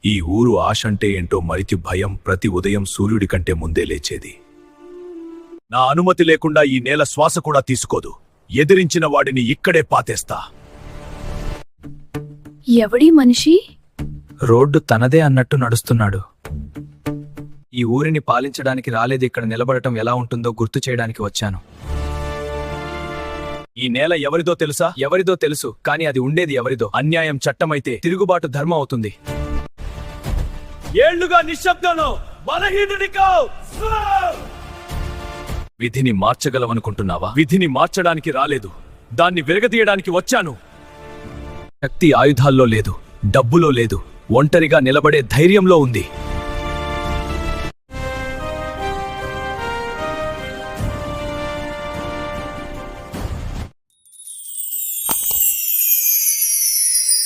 ఈ ఊరు ఆశంటే ఏంటో మరిచి భయం ప్రతి ఉదయం సూర్యుడి కంటే ముందే లేచేది. నా అనుమతి లేకుండా ఈ నేల శ్వాస కూడా తీసుకోదు. ఎదిరించిన వాడిని ఇక్కడే పాతేస్తా. ఎవడీ మనిషి? రోడ్డు తనదే అన్నట్టు నడుస్తున్నాడు. ఈ ఊరిని పాలించడానికి రాలేదు, ఇక్కడ నిలబడటం ఎలా ఉంటుందో గుర్తు చేయడానికి వచ్చాను. ఈ నేల ఎవరిదో తెలుసా? ఎవరిదో తెలుసు, కానీ అది ఉండేది ఎవరిదో. అన్యాయం చట్టమైతే తిరుగుబాటు ధర్మం అవుతుంది. ఏళ్లుగా నిశ్శబ్దంలో బలహీనుడికో విధిని మార్చగలవనుకుంటున్నావా? విధిని మార్చడానికి రాలేదు, దాన్ని విరగదీయడానికి వచ్చాను. శక్తి ఆయుధాల్లో లేదు, డబ్బులో లేదు, ఒంటరిగా నిలబడే ధైర్యంలో ఉంది.